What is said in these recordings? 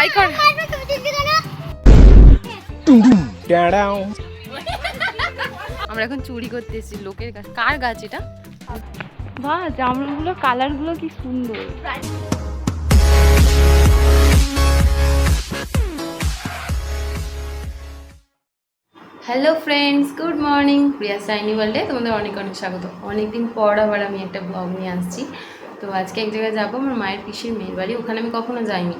High কর। আমরা এখন চুরি করতে এসেছি লোকের গাছ। কার গাছ এটা? বাহ, জামরুলগুলো কালারগুলো কি সুন্দর। Hello friends, good morning. Priya Saini ওয়ার্ল্ডে তোমাদের অনেক অনেক স্বাগত। অনেকদিন পর আবার আমি একটা ব্লগ নিয়ে আসছি। তো আজকে এক জায়গায় যাবো, আমার মায়ের পিসির মেয়ের বাড়ি। ওখানে আমি কখনো যাইনি,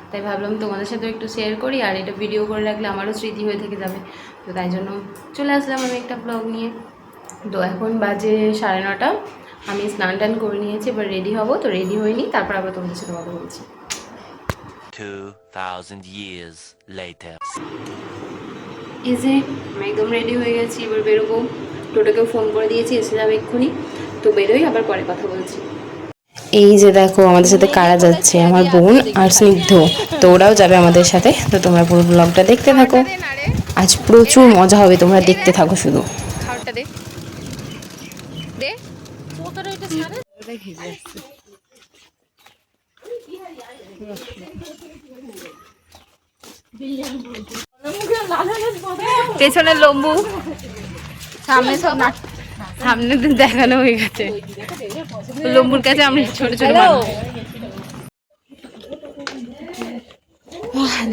তাই ভাবলাম তোমাদের সাথে একটু শেয়ার করি, আর এটা ভিডিও করে রাখলে আমারও স্মৃতি হয়ে থেকে যাবে। তো তাই জন্য চলে আসলাম আমি একটা ব্লগ নিয়ে। তো এখন বাজে 9:30। আমি স্নান টান করে নিয়েছি, এবার রেডি হব। তো রেডি হয়নি, তারপর আবার তোমাদের সাথে কথা বলছি। 2000 years later. এই যে আমি একদম রেডি হয়ে গেছি, এবার বেরোবো। টোটোকেও ফোন করে দিয়েছি, এসে যাবে এক্ষুনি। তো বেরোই, আবার পরে কথা বলছি। এই যে দেখো আমাদের সাথে কারা যাচ্ছে, আমার বোন আর স্নিগ্ধ। তো ওরাও যাবে আমাদের সাথে। তো তোমরা পুরো ব্লগটা দেখতে থাকো, আজ প্রচুর মজা হবে, তোমরা দেখতে থাকো শুধু। খাবারটা দে দে, পেছনের লম্বু, সামনে সব না, সামনে দেখানো হয়ে গেছে। লম্বুর কাছে আমরা ছোট ছোট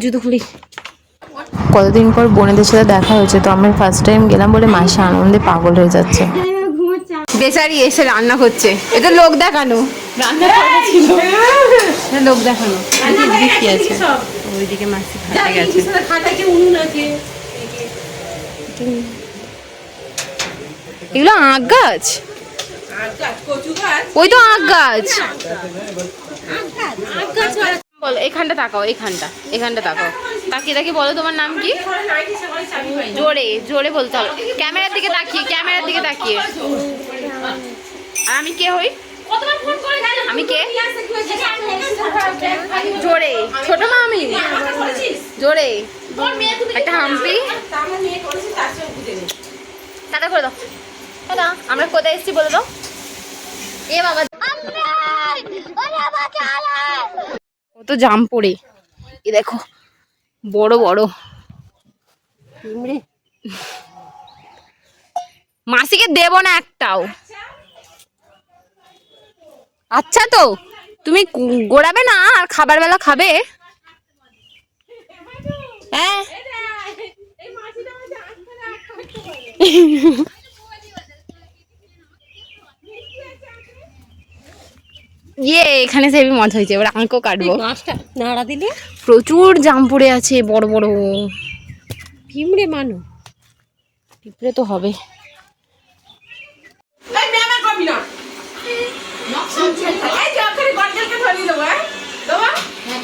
জুতো খুলি। কতদিন পর বোনেদের সাথে দেখা হয়েছে, তো আমরা ফার্স্ট টাইম গেলাম বলে মাসে আনন্দে পাগল হয়ে যাচ্ছে। বেচারি এসে রান্না করছে, এটা লোক দেখানো। রান্না ছিল লোক দেখানো। কি আছে ওইদিকে? মাসি খাটে গেছে। এগুলো আখ গাছ, ওই তো আখ গাছ। বলো, এখানটা তাকাও, এখানটা তাকাও, তাকিয়ে তাকিয়ে বলো তোমার নাম কি? জোরে জোরে বলতে হবে, ক্যামেরার দিকে তাকিয়ে। আর আমি কে হই? আমি কে? জোরে, ছোট মা আমি। জোরে একটা হাম্পি। টাটা করে দাও। আমরা কোথায় এসেছি বলে দাও। এ বাবা, ও তো জাম পড়ে। এ দেখো বড় বড় মাসিকে দেব না একটাও। আচ্ছা, তো তুমি গোড়াবে না আর খাবার বেলা খাবে? হ্যাঁ, এখানে সেবি মজা হয়েছে। এবার আঁকও কাটবো। নাড়া দিলে প্রচুর জাম পড়ে আছে, বড় বড় পিঁপড়ে। পিঁপড়ে তো হবে।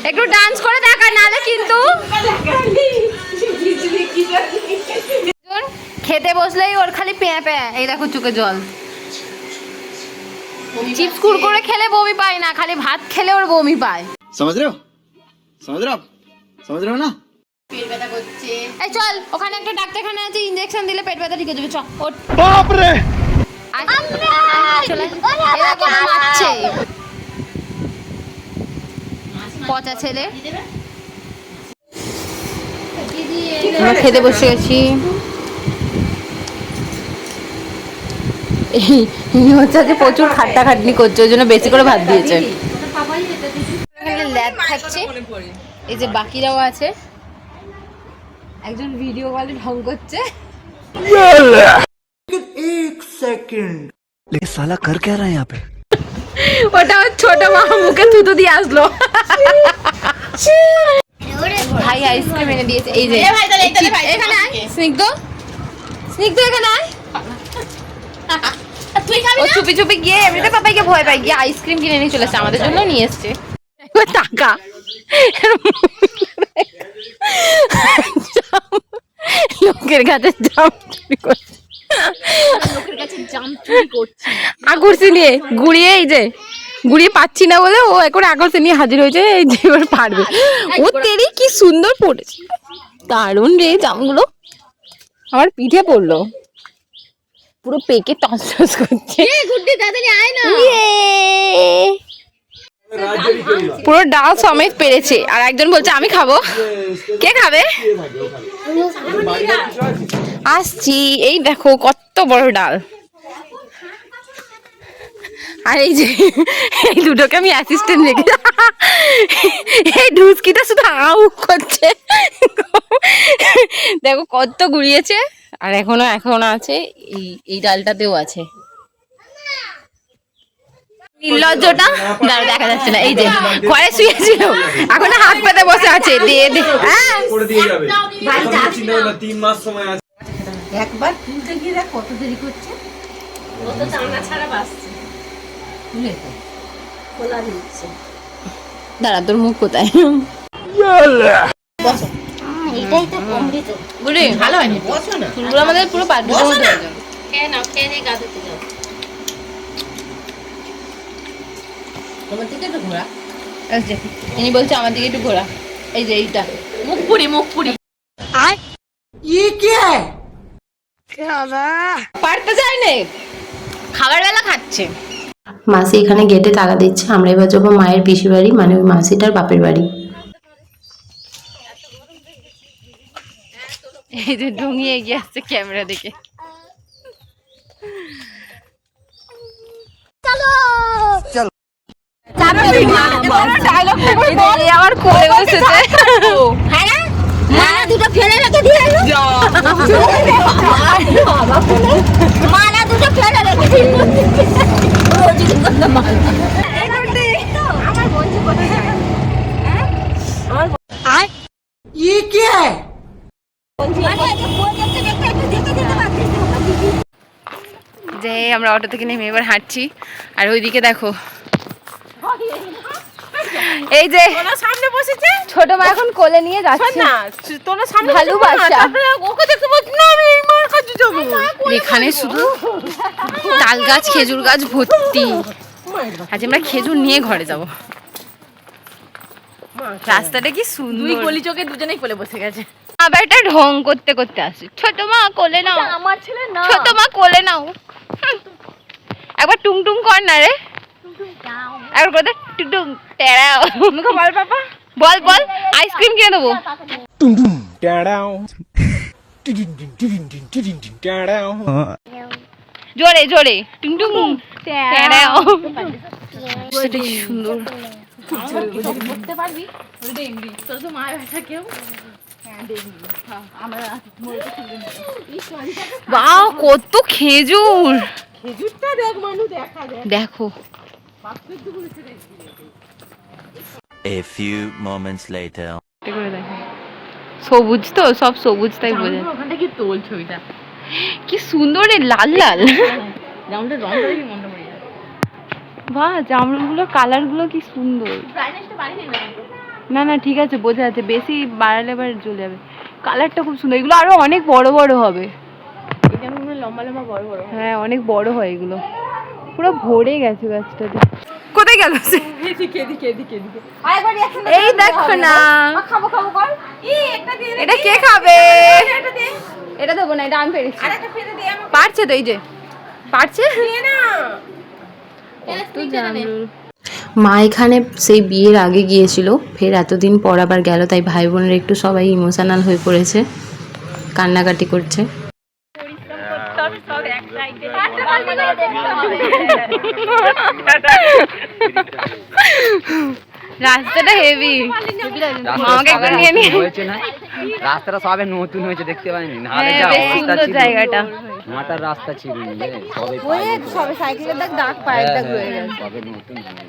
একটু ডান্স করে দেখা, নালে কিন্তু খেতে বসলেই ওর খালি প্যাঁ প্যাঁ। এই দেখো চোখে জল। চিপস কুরকুরে খেলে বমি পায় না, খালি ভাত খেলে ওর বমি পায়। समझ रहे हो ना? পেট ব্যথা করছে। এই চল, ওখানে একটা ডাক্তারখানা আছে, ইনজেকশন দিলে পেট ব্যথা ঠিক হয়ে যাবে। চল ওঠ। বাপ রে, চলে এরকম মারছে পচা ছেলে। আমরা খেতে বসে গেছি। হচ্ছে যে প্রচুর খাটনি করছে, ওই জন্য বেশি করে ভাত দিয়েছে। ল্যাদ খাচ্ছে। এই যে বাকিরাও আছে, একজন ভিডিও কলে ঢং করছে। एक सेकंड, लेकिन साला कर क्या रहा है यहाँ पे? ওটা ছোট মা মুখে থুতু দিয়ে আসলো। ভাই আইসক্রিম এনে দিয়েছে। এই যে এখানে আয়, স্নিগ্ধ এখানে আয়। ও চুপি চুপি গিয়ে এমনিতে পাপাইকে ভয় পাই, গিয়ে আইসক্রিম কিনে নিয়ে চলেছে, আমাদের জন্য নিয়ে এসছে। টাকা লোকের কাছে জাম চুরি করছে, আকর্ষি নিয়ে ঘুরিয়ে। এই যে ঘুরিয়ে পাচ্ছি না বলে ও এখন আকর্ষি নিয়ে হাজির হয়েছে। এই যে এবার পারবে ও। তেরি কি সুন্দর পড়েছে, দারুণ রে জামগুলো। আমার পিঠে পড়লো, পুরো পেকে টস টস করছে। পুরো ডাল সমেত পেরেছে, আর একজন বলছে আমি খাবো। কে খাবে? আসছি, এই দেখো কত বড় ডাল। আর এই যে এই দুটোকে আমি অ্যাসিস্ট্যান্ট রেখে, এই ঢুসকিটা শুধু আউ করছে। দেখো কত গুড়িয়েছে, আর এখনো আছে, এই ডালটাতেও আছে। নির্লজ্জটা দাঁড়া, দেখা যাচ্ছে না। এই যে ঘরে শুয়েছিল, এখন হাত পেতে বসে আছে। দিয়ে দে, করে দিয়ে যাবে। চিন্তা করো না, 3 মাস সময় আছে। একবার তুলতে গিয়ে দেখ কত দেরি করছে। ও তো টানা ছাড়া বাসছে, তুলে তো খোলা দিচ্ছে। দাঁড়া, তোর মুখ কোথায়? এটাই তো অমৃত। বুড়ি ভালো হয়নি, বসো না। ফুলগুলো আমাদের পুরো পাটগুলো মতো হয়ে যাবে। খেয়ে নাও, খেয়ে নিয়ে গা ধুতে যাও। তোমার দিকে একটু ঘোরা। ইনি বলছে আমার দিকে একটু ঘোরা। এই যে এইটা মুখ পুরি, মুখ পুরি। পারতে যায় না, খাবার বেলা খাচ্ছে। মাসি এখানে গেটে তালা দিচ্ছে। আমরা এবার যাবো মায়ের পিসি বাড়ি, মানে ওই মাসিটার বাপের বাড়ি। এই যে ঢুঙিয়ে এগিয়ে আসছে ক্যামেরা দেখে। আমার কোলে বসেছে। মালা দুটো ফেলে রেখে দিয়ে এলো। মালা দুটো ফেলে রেখে দিয়ে এলো। রজনীগন্ধা মালা। আমার বন্ধু কোথায় যায়? ये क्या है? যে আমরা অটো থেকে নেমে এবার হাঁটছি, আর ওইদিকে দেখো এই যে সামনে বসেছে ছোট মা এখন কোলে নিয়ে যাচ্ছে না, তোরা সামনে ভালোবাসা। তারপরে ওকে দেখতে বলছি না আমি এই মার কাছে যাবো। এখানে শুধু তাল গাছ, খেজুর গাছ ভর্তি। আজ আমরা খেজুর নিয়ে ঘরে যাব। রাস্তাটা কি দুই সুন্দর। গলি চোখে দুজনেই কোলে বসে গেছে। আবার একটা ঢং করতে করতে আসে, ছোট মা কোলে নাও, আমার ছেলে না। ছোট মা কোলে নাও। একবার টুং টুং কর না রে, একবার কথা টুং টুং টেড়াও। মুখে বল বাবা, বল বল, আইসক্রিম কিনে দেবো। জোরে জোরে টুং টুং টেড়াও। সেটা কি সুন্দর। করতে পারবি ওইটা এমডি তোর তো মায়ের ভাষা কেউ বাহ, কত খেজুর। খেজুরটা দেখ মানু, দেখা যায় দেখো A few moments later. সবুজ তো, সব সবুজ, তাই বোঝা। ওখানটা কি তোল ছবিটা, কি সুন্দর রে, লাল লাল। যেমনটা রংটা দেখি মনটা পড়ে যায়। বাহ, জামরুলগুলোর কালার গুলো কি সুন্দর। ব্রাইটনেসটা বাড়িয়ে নেই না না ঠিক আছে, বোঝা যাচ্ছে, বেশি বাড়ালে এবার জ্বলে যাবে। কালারটা খুব সুন্দর, এগুলো আরো অনেক বড় বড় হবে। এটা মনে হয় লম্বা লম্বা বড় বড়। হ্যাঁ, অনেক বড় হয় এগুলো। পুরো ভরে গেছে গাছটাতে। কোথায় গেল সে? এদিকে এদিকে এদিকে এদিকে। এই দেখো না, খাবো খাবো কর। একটা দিয়ে এটা কে খাবে? এটা দে। এটা দেবো না, এটা আমি পেরেছি। আরেকটা ফেলে দে আমাকে। পারছে তো, এই যে পারছে। দে না। মা এখানে সেই বিয়ের আগে গিয়েছিল, ফের এতদিন পর আবার গেল, তাই ভাই বোনের একটু সবাই ইমোশনাল হয়ে পড়েছে, কান্নাকাটি করছে। রাস্তাটা হেভি, মামাকে একবার নিয়ে নিয়ে। রাস্তাটা সবে নতুন হয়েছে, দেখতে পাইনি, নাহলে হ্যাঁ, যা বেশ অবস্থা সুন্দর ছিল, জায়গাটা। মাটার রাস্তা ছিল সবে সাইকেলের দাগ পায়ের দাগ রয়ে গেছে। সবে নতুন হয়েছে।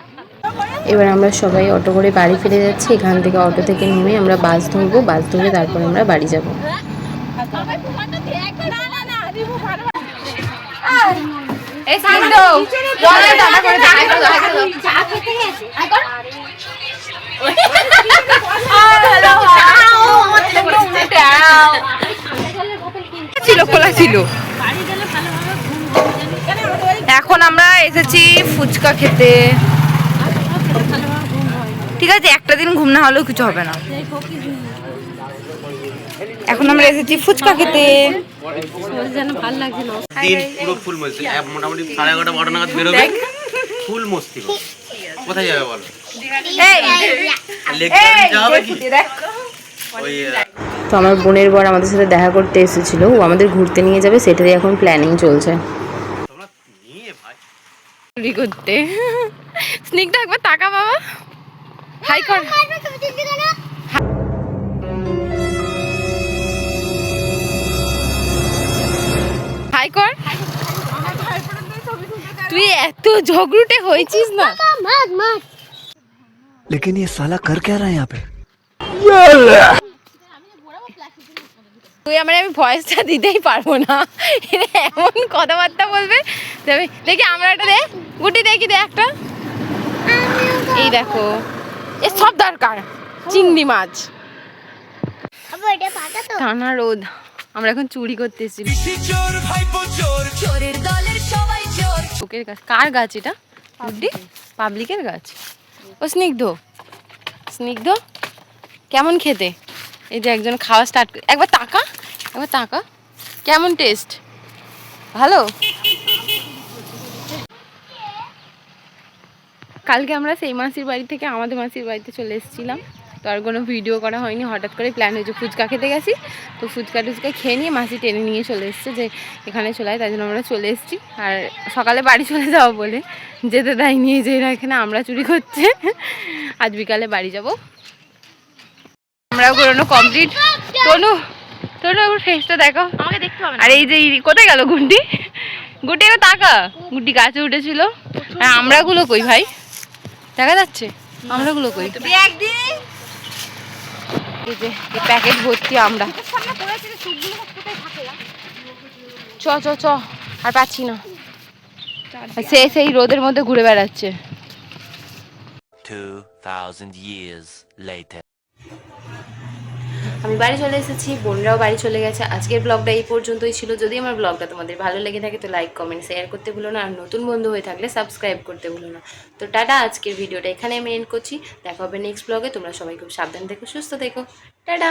এবার আমরা সবাই অটো করে বাড়ি ফিরে যাচ্ছি। এখান থেকে অটো থেকে নেমে আমরা বাস ধরবো, বাস ধরে তারপর আমরা বাড়ি যাব। ছিল খোলা ছিল। এখন আমরা এসেছি ফুচকা খেতে। ঠিক আছে, একটা দিন ঘুম না হলেও কিছু হবে না। এখন আমরা এসেছি ফুচকা খেতে। দিন পুরো ফুল মস্তি, মোটামুটি 11:30 12 নাগাদ বেরোবে, ফুল মস্তি। কোথায় যাবে বলো? তো আমার বোনের বর আমাদের সাথে দেখা করতে এসেছিল, ও আমাদের ঘুরতে নিয়ে যাবে, সেটারই এখন প্ল্যানিং চলছে। চুরি করতে স্নিগ্ধা একবার তাকা বাবা, হাই কর। হাই কর। তুই এত ঝগড়ুটে হয়েছিস না। लेकिन ये साला कर क्या रहा है यहाँ पे? তুই আমি ভয়েসটা দিতেই পারবো না, এমন কথাবার্তা বলবে। দেখি আমরা একটা দে গুটি, দেখি দে একটা। এই দেখো, এ সব দরকার। চিংড়ি মাছ, টানা রোদ, আমরা এখন চুরি করতে এসেছি। লোকের গাছ, কার গাছ এটা? গুড্ডি, পাবলিকের গাছ। ও স্নিগ্ধ, স্নিগ্ধ কেমন খেতে? এই যে একজন খাওয়া স্টার্ট, একবার তাকা, একবার তাকা, কেমন টেস্ট? ভালো। কালকে আমরা সেই মাসির বাড়ি থেকে আমাদের মাসির বাড়িতে চলে এসেছিলাম, তো আর কোনো ভিডিও করা হয়নি। হঠাৎ করে প্ল্যান হয়েছে ফুচকা খেতে গেছি, তো ফুচকা টুচকা খেয়ে নিয়ে মাসি টেনে নিয়ে চলে এসছে যে এখানে চলে আয়, তাই জন্য আমরা চলে এসেছি। আর সকালে বাড়ি চলে যাবো বলে যেতে দেয়নি, যে এরা এখানে আমরা চুরি করছে। আজ বিকালে বাড়ি যাব। আমরাও ঘোরানো কমপ্লিট। তনু, তনু ফেসটা দেখো, আমাকে দেখতে হবে। আর এই যে কোথায় গেল গুড্ডি? গুড্ডি এবার তাকা, গুড্ডি গাছে উঠেছিল। আর আমরাগুলো কই ভাই? দেখা যাচ্ছে আমরাগুলো কই? এই যে এই প্যাকেট ভর্তি আমরা। চ চ চ, আর পাচ্ছি না। সে সেই রোদের মধ্যে ঘুরে বেড়াচ্ছে। 2000 years later. আমি বাড়ি চলে এসেছি, বোনরাও বাড়ি চলে গেছে। আজকের ব্লগটা এই পর্যন্তই ছিল। যদি আমার ব্লগটা তোমাদের ভালো লেগে থাকে তো লাইক কমেন্ট শেয়ার করতে ভুলো না, আর নতুন বন্ধু হয়ে থাকলে সাবস্ক্রাইব করতে ভুলো না। তো টাটা, আজকের ভিডিওটা এখানে আমি এন্ড করছি। দেখা হবে নেক্সট ব্লগে। তোমরা সবাই খুব সাবধান থেকো, সুস্থ থেকো। টাটা।